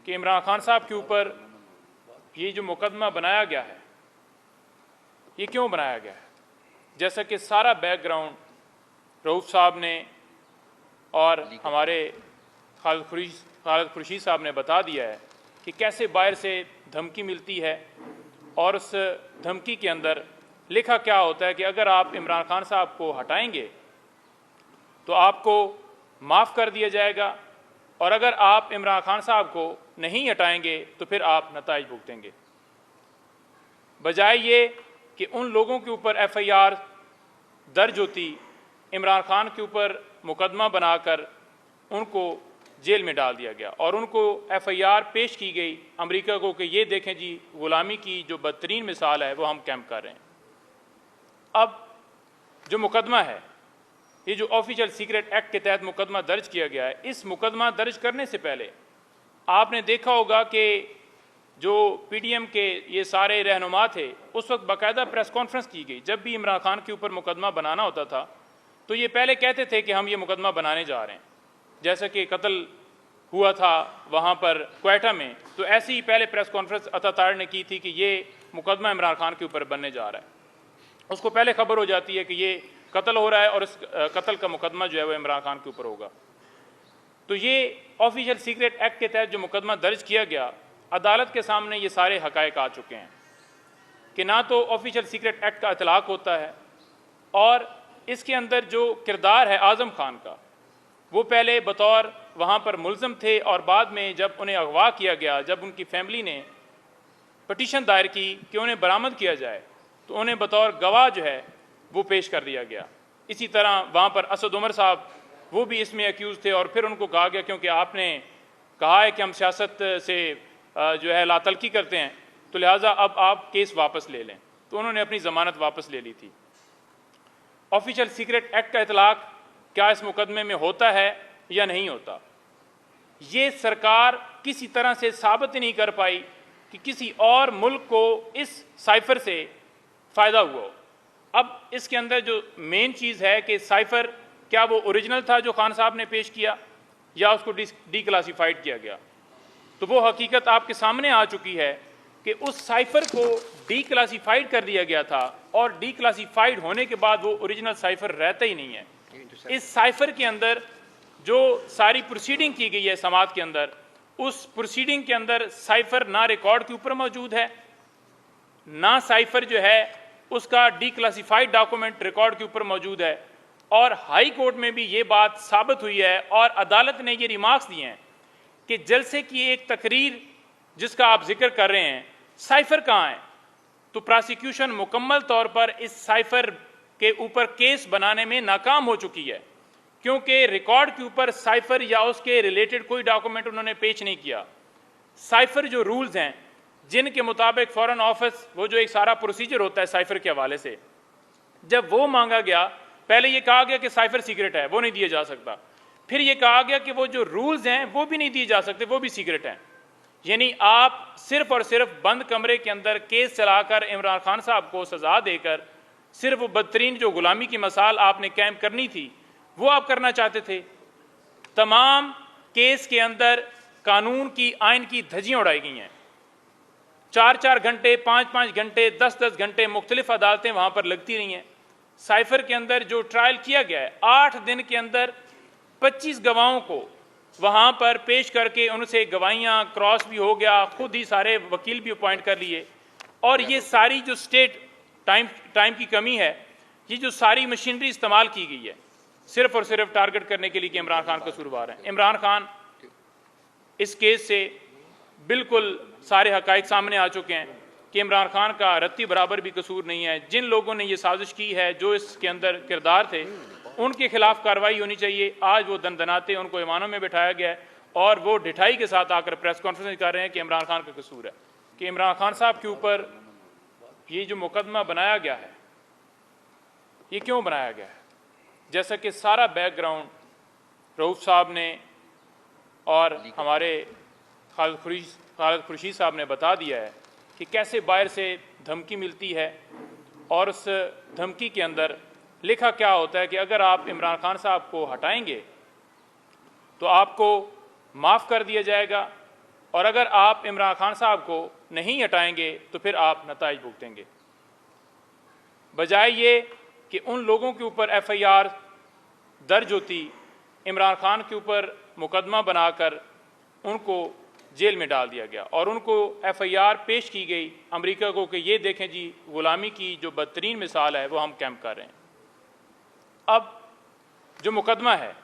कि इमरान खान साहब के ऊपर ये जो मुकदमा बनाया गया है, ये क्यों बनाया गया है। जैसा कि सारा बैकग्राउंड रऊफ़ साहब ने और हमारे खालिद खुर्शीद साहब ने बता दिया है कि कैसे बाहर से धमकी मिलती है और उस धमकी के अंदर लिखा क्या होता है कि अगर आप इमरान खान साहब को हटाएंगे तो आपको माफ़ कर दिया जाएगा और अगर आप इमरान खान साहब को नहीं हटाएंगे तो फिर आप नताइज भुगतेंगे। बजाय ये कि उन लोगों के ऊपर FIR दर्ज होती, इमरान खान के ऊपर मुकदमा बनाकर उनको जेल में डाल दिया गया और उनको FIR पेश की गई अमेरिका को कि ये देखें जी, ग़ुलामी की जो बदतरीन मिसाल है वो हम कैंप कर रहे हैं। अब जो मुकदमा है, ये जो ऑफिशियल सीक्रेट एक्ट के तहत मुकदमा दर्ज किया गया है, इस मुकदमा दर्ज करने से पहले आपने देखा होगा कि जो PDM के ये सारे रहनुमा थे, उस वक्त बाकायदा प्रेस कॉन्फ्रेंस की गई। जब भी इमरान खान के ऊपर मुकदमा बनाना होता था तो ये पहले कहते थे कि हम ये मुकदमा बनाने जा रहे हैं। जैसा कि कत्ल हुआ था वहाँ पर क्वेटा में, तो ऐसे ही पहले प्रेस कॉन्फ्रेंस अता ने की थी कि ये मुकदमा इमरान खान के ऊपर बनने जा रहा है। उसको पहले खबर हो जाती है कि ये कत्ल हो रहा है और इस कत्ल का मुकदमा जो है वो इमरान खान के ऊपर होगा। तो ये ऑफिशियल सीक्रेट एक्ट के तहत जो मुकदमा दर्ज किया गया, अदालत के सामने ये सारे हकायक आ चुके हैं कि ना तो ऑफिशियल सीक्रेट एक्ट का इतलाक होता है और इसके अंदर जो किरदार है आज़म खान का, वो पहले बतौर वहाँ पर मुल्ज़म थे और बाद में जब उन्हें अगवा किया गया, जब उनकी फैमिली ने पटिशन दायर की कि उन्हें बरामद किया जाए, तो उन्हें बतौर गवाह जो है वो पेश कर दिया गया। इसी तरह वहाँ पर असद उमर साहब, वो भी इसमें एक्यूज़ थे और फिर उनको कहा गया क्योंकि आपने कहा है कि हम सियासत से जो है लातलकी करते हैं, तो लिहाजा अब आप केस वापस ले लें। तो उन्होंने अपनी ज़मानत वापस ले ली थी। ऑफिशियल सीक्रेट एक्ट का इतलाक क्या इस मुकदमे में होता है या नहीं होता, ये सरकार किसी तरह से साबित नहीं कर पाई कि किसी और मुल्क को इस साइफर से फ़ायदा हुआ हो। अब इसके अंदर जो मेन चीज़ है कि साइफर क्या वो ओरिजिनल था जो खान साहब ने पेश किया या उसको डीक्लासीफाइड किया गया, तो वो हकीकत आपके सामने आ चुकी है कि उस साइफर को डीक्लासीफाइड कर दिया गया था और डीक्लासीफाइड होने के बाद वो ओरिजिनल साइफर रहता ही नहीं है। इस साइफर के अंदर जो सारी प्रोसीडिंग की गई है समात के अंदर, उस प्रोसीडिंग के अंदर साइफर ना रिकॉर्ड के ऊपर मौजूद है, ना साइफर जो है उसका डीक्लासीफाइड डॉक्यूमेंट रिकॉर्ड के ऊपर मौजूद है। और हाई कोर्ट में भी ये बात साबित हुई है और अदालत ने ये रिमार्क्स दिए हैं कि जलसे की एक तकरीर जिसका आप जिक्र कर रहे हैं, साइफर कहाँ है। तो प्रोसिक्यूशन मुकम्मल तौर पर इस साइफर के ऊपर केस बनाने में नाकाम हो चुकी है क्योंकि रिकॉर्ड के ऊपर साइफर या उसके रिलेटेड कोई डॉक्यूमेंट उन्होंने पेश नहीं किया। साइफर जो रूल्स हैं जिनके मुताबिक फॉरेन ऑफिस वो जो एक सारा प्रोसीजर होता है साइफर के हवाले से, जब वो मांगा गया, पहले ये कहा गया कि साइफर सीक्रेट है, वो नहीं दिया जा सकता। फिर ये कहा गया कि वो जो रूल्स हैं वो भी नहीं दिए जा सकते, वो भी सीक्रेट हैं। यानी आप सिर्फ और सिर्फ बंद कमरे के अंदर केस चलाकर इमरान खान साहब को सजा देकर सिर्फ वो बदतरीन जो गुलामी की मिसाल आपने कैम करनी थी वो आप करना चाहते थे। तमाम केस के अंदर कानून की, आइन की धज्जियां उड़ाई गई हैं। 4-4 घंटे, 5-5 घंटे, 10-10 घंटे मुख्तलिफ अदालतें वहाँ पर लगती रही हैं। साइफर के अंदर जो ट्रायल किया गया है, 8 दिन के अंदर 25 गवाहों को वहाँ पर पेश करके उनसे गवाहियाँ क्रॉस भी हो गया, खुद ही सारे वकील भी अपॉइंट कर लिए। और ये सारी जो स्टेट टाइम की कमी है, ये जो सारी मशीनरी इस्तेमाल की गई है सिर्फ और सिर्फ टारगेट करने के लिए कि इमरान खान कसूरवार है। इमरान खान इस केस से बिल्कुल सारे हकायक सामने आ चुके हैं कि इमरान खान का रत्ती बराबर भी कसूर नहीं है। जिन लोगों ने ये साजिश की है, जो इसके अंदर किरदार थे, उनके खिलाफ कार्रवाई होनी चाहिए। आज वो दनदनाते उनको ईमानों में बिठाया गया है और वो ढिठाई के साथ आकर प्रेस कॉन्फ्रेंस कर रहे हैं कि इमरान खान का कसूर है। कि इमरान खान साहब के ऊपर ये जो मुकदमा बनाया गया है, ये क्यों बनाया गया है। जैसा कि सारा बैकग्राउंड रऊफ़ साहब ने और हमारे खालिद खुर्शीद साहब ने बता दिया है कि कैसे बाहर से धमकी मिलती है और उस धमकी के अंदर लिखा क्या होता है कि अगर आप इमरान खान साहब को हटाएंगे तो आपको माफ़ कर दिया जाएगा और अगर आप इमरान खान साहब को नहीं हटाएंगे तो फिर आप नताइज भुगतेंगे। बजाय ये कि उन लोगों के ऊपर FIR दर्ज होती, इमरान खान के ऊपर मुकदमा बनाकर उनको जेल में डाल दिया गया और उनको FIR पेश की गई अमेरिका को कि ये देखें जी, ग़ुलामी की जो बदतरीन मिसाल है वो हम कैंप कर रहे हैं। अब जो मुकदमा है,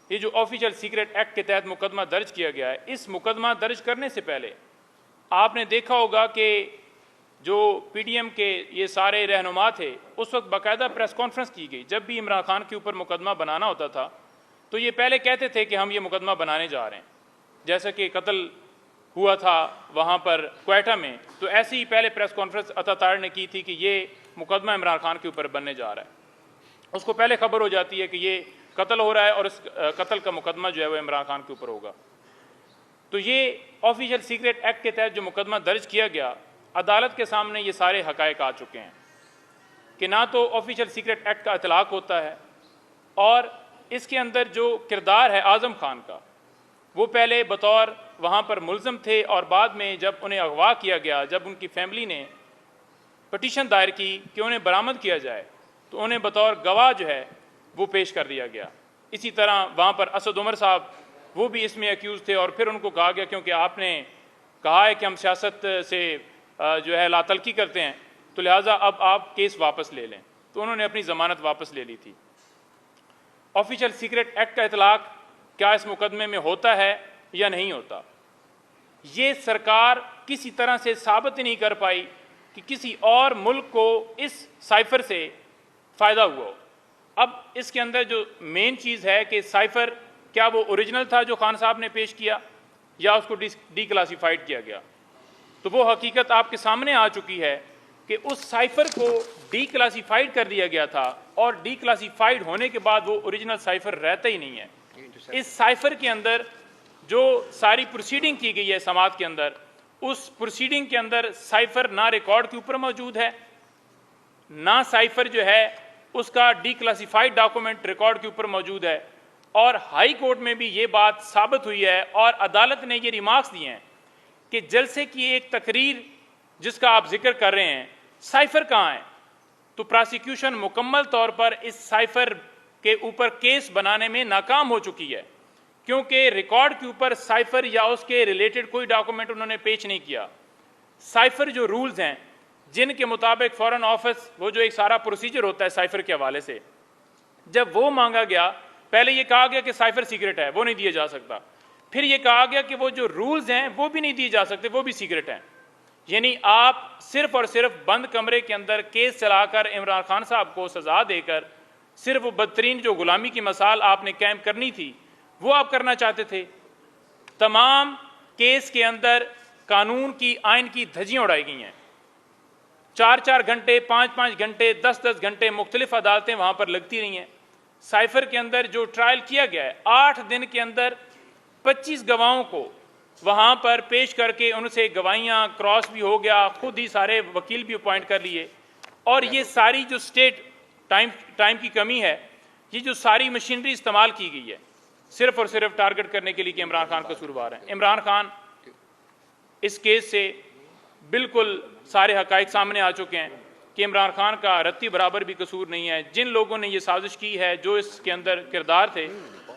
ये जो ऑफिशियल सीक्रेट एक्ट के तहत मुकदमा दर्ज किया गया है, इस मुकदमा दर्ज करने से पहले आपने देखा होगा कि जो PDM के ये सारे रहनुमा थे, उस वक्त बाकायदा प्रेस कॉन्फ्रेंस की गई। जब भी इमरान खान के ऊपर मुकदमा बनाना होता था तो ये पहले कहते थे कि हम ये मुकदमा बनाने जा रहे हैं। जैसा कि कत्ल हुआ था वहाँ पर क्वेटा में, तो ऐसे ही पहले प्रेस कॉन्फ्रेंस अतातार ने की थी कि ये मुकदमा इमरान खान के ऊपर बनने जा रहा है। उसको पहले खबर हो जाती है कि ये कत्ल हो रहा है और इस कत्ल का मुकदमा जो है वो इमरान खान के ऊपर होगा। तो ये ऑफिशियल सीक्रेट एक्ट के तहत जो मुकदमा दर्ज किया गया, अदालत के सामने ये सारे हकायक आ चुके हैं कि ना तो ऑफिशियल सीक्रेट एक्ट का इतलाक होता है और इसके अंदर जो किरदार है आज़म खान का, वो पहले बतौर वहाँ पर मुल्ज़म थे और बाद में जब उन्हें अगवा किया गया, जब उनकी फैमिली ने पटिशन दायर की कि उन्हें बरामद किया जाए, तो उन्हें बतौर गवाह जो है वो पेश कर दिया गया। इसी तरह वहाँ पर असद उमर साहब, वो भी इसमें एक्यूज़ थे और फिर उनको कहा गया क्योंकि आपने कहा है कि हम सियासत से जो है लातलकी करते हैं, तो लिहाजा अब आप केस वापस ले लें। तो उन्होंने अपनी ज़मानत वापस ले ली थी। ऑफिशियल सीक्रेट एक्ट का इतलाक क्या इस मुकदमे में होता है या नहीं होता, ये सरकार किसी तरह से साबित ही नहीं कर पाई कि किसी और मुल्क को इस साइफर से फ़ायदा हुआ हो। अब इसके अंदर जो मेन चीज़ है कि साइफर क्या वो ओरिजिनल था जो खान साहब ने पेश किया या उसको डीक्लासीफाइड किया गया, तो वो हकीकत आपके सामने आ चुकी है कि उस साइफर को डीक्लासीफाइड कर दिया गया था और डीक्लासीफाइड होने के बाद वो ओरिजिनल साइफर रहता ही नहीं है। इस साइफर के अंदर जो सारी प्रोसीडिंग की गई है समात के अंदर, उस प्रोसीडिंग के अंदर साइफर ना रिकॉर्ड के ऊपर मौजूद है, ना साइफर जो है उसका डीक्लासीफाइड डॉक्यूमेंट रिकॉर्ड के ऊपर मौजूद है। और हाई कोर्ट में भी ये बात साबित हुई है और अदालत ने ये रिमार्क्स दिए हैं कि जलसे की एक तकरीर जिसका आप जिक्र कर रहे हैं, साइफर कहाँ है? तो प्रोसिक्यूशन मुकम्मल तौर पर इस साइफर के ऊपर केस बनाने में नाकाम हो चुकी है क्योंकि रिकॉर्ड के ऊपर साइफर या उसके रिलेटेड कोई डॉक्यूमेंट उन्होंने पेश नहीं किया। साइफर जो रूल्स हैं जिनके मुताबिक फॉरेन ऑफिस, वो जो एक सारा प्रोसीजर होता है साइफर के हवाले से, जब वो मांगा गया, पहले ये कहा गया कि साइफर सीक्रेट है, वो नहीं दिया जा सकता। फिर ये कहा गया कि वो जो रूल्स हैं वो भी नहीं दिए जा सकते, वो भी सीक्रेट हैं। यानी आप सिर्फ और सिर्फ बंद कमरे के अंदर केस चलाकर इमरान खान साहब को सजा देकर सिर्फ वो बदतरीन जो गुलामी की मिसाल आपने कैंप करनी थी वो आप करना चाहते थे। तमाम केस के अंदर कानून की, आइन की धज्जियां उड़ाई गई हैं। 4-4 घंटे, 5-5 घंटे, 10-10 घंटे मुख्तलिफ अदालतें वहाँ पर लगती रही हैं। साइफर के अंदर जो ट्रायल किया गया है, 8 दिन के अंदर 25 गवाहों को वहाँ पर पेश करके उनसे गवाहियाँ क्रॉस भी हो गया, खुद ही सारे वकील भी अपॉइंट कर लिए। और ये सारी जो स्टेट टाइम की कमी है, ये जो सारी मशीनरी इस्तेमाल की गई है सिर्फ और सिर्फ टारगेट करने के लिए कि इमरान खान कसूरवार हैं। इमरान खान इस केस से बिल्कुल सारे हकाइक सामने आ चुके हैं कि इमरान खान का रत्ती बराबर भी कसूर नहीं है। जिन लोगों ने ये साजिश की है, जो इसके अंदर किरदार थे,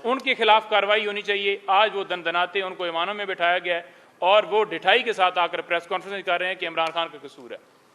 उनके खिलाफ कार्रवाई होनी चाहिए। आज वो दनदनाते उनको ईमानों में बिठाया गया है और वो ढिठाई के साथ आकर प्रेस कॉन्फ्रेंस कर रहे हैं कि इमरान खान का कसूर है।